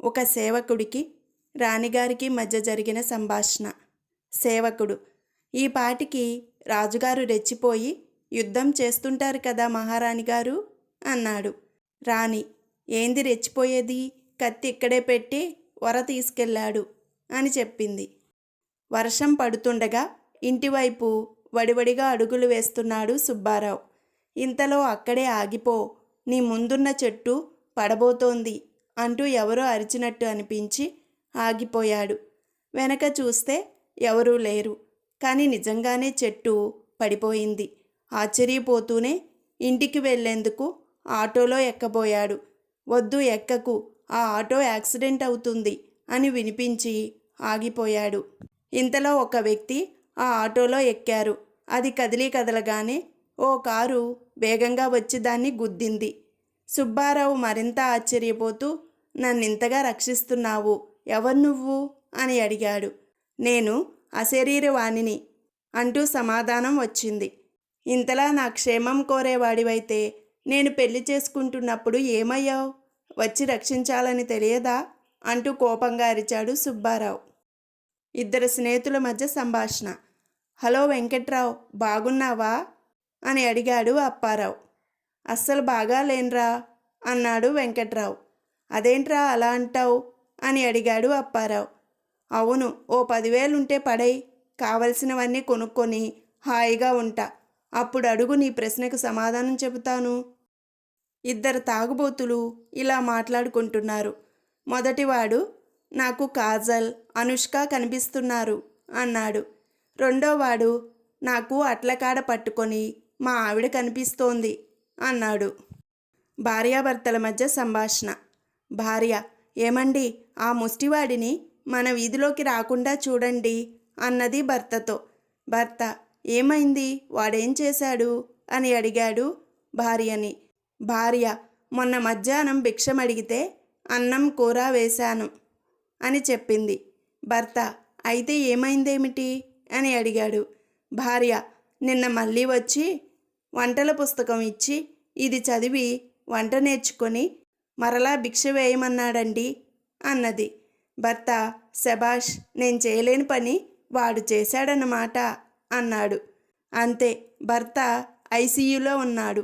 ఒక సేవకుడికి రాణిగారికి మధ్య జరిగిన సంభాషణ. సేవకుడు: ఈ పాటికి రాజుగారు రెచ్చిపోయి యుద్ధం చేస్తుంటారు కదా మహారాణి గారు అన్నాడు. రాణి: ఏంది రెచ్చిపోయేది, కత్తి ఇక్కడే పెట్టి వర తీసుకెళ్ళాడు అని చెప్పింది. వర్షం పడుతుండగా ఇంటివైపు వడివడిగా అడుగులు వేస్తున్నాడు సుబ్బారావు. ఇంతలో అక్కడే ఆగిపో, నీ ముందున్న చెట్టు పడబోతోంది అంటూ ఎవరో అరిచినట్టు అనిపించి ఆగిపోయాడు. వెనక చూస్తే ఎవరూ లేరు. కానీ నిజంగానే చెట్టు పడిపోయింది. ఆశ్చర్యపోతూనే ఇంటికి వెళ్లేందుకు ఆటోలో ఎక్కబోయాడు. వద్దు, ఎక్కకు, ఆ ఆటో యాక్సిడెంట్ అవుతుంది అని వినిపించి ఆగిపోయాడు. ఇంతలో ఒక వ్యక్తి ఆ ఆటోలో ఎక్కారు. అది కదలగానే ఓ కారు వేగంగా వచ్చి దాన్ని గుద్దింది. సుబ్బారావు మరింత ఆశ్చర్యపోతూ, నన్నింతగా రక్షిస్తున్నావు, ఎవరు నువ్వు అని అడిగాడు. నేను అశరీరవాణిని అంటూ సమాధానం వచ్చింది. ఇంతలా నా క్షేమం కోరేవాడివైతే నేను పెళ్లి చేసుకుంటున్నప్పుడు ఏమయ్యావు? వచ్చి రక్షించాలని తెలియదా అంటూ కోపంగా అరిచాడు సుబ్బారావు. ఇద్దరు స్నేహితుల మధ్య సంభాషణ. హలో వెంకట్రావు, బాగున్నావా అని అడిగాడు అప్పారావు. అస్సలు బాగాలేన్రా అన్నాడు వెంకట్రావు. అదేంట్రా అలా అంటావు అని అడిగాడు అప్పారావు. అవును, ఓ 10,000 ఉంటే పడై, కావలసినవన్నీ కొనుక్కొని హాయిగా ఉంటా. అప్పుడు అడుగు, నీ ప్రశ్నకు సమాధానం చెబుతాను. ఇద్దరు తాగుబోతులు ఇలా మాట్లాడుకుంటున్నారు. మొదటివాడు, నాకు కాజల్, అనుష్క కనిపిస్తున్నారు అన్నాడు. రెండోవాడు, నాకు అట్లకాడ పట్టుకొని మా ఆవిడ కనిపిస్తోంది అన్నాడు. భార్యాభర్తల మధ్య సంభాషణ. భార్య: ఏమండి, ఆ ముష్టివాడిని మన వీధిలోకి రాకుండా చూడండి అన్నది భర్తతో. భర్త: ఏమైంది, వాడేం చేశాడు అని అడిగాడు భార్యని. భార్య: మొన్న మధ్యాహ్నం భిక్షమడిగితే అన్నం కూర వేశాను అని చెప్పింది. భర్త: అయితే ఏమైందేమిటి అని అడిగాడు. భార్య: నిన్న మళ్ళీ వచ్చి వంటల పుస్తకం ఇచ్చి ఇది చదివి వంట నేర్చుకొని మరలా భిక్ష వేయమన్నాడండి అన్నది. భర్త: శబాష్, నేను చేయలేని పని వాడు చేశాడన్నమాట అన్నాడు. అంతే, భర్త ఐసీయూలో ఉన్నాడు.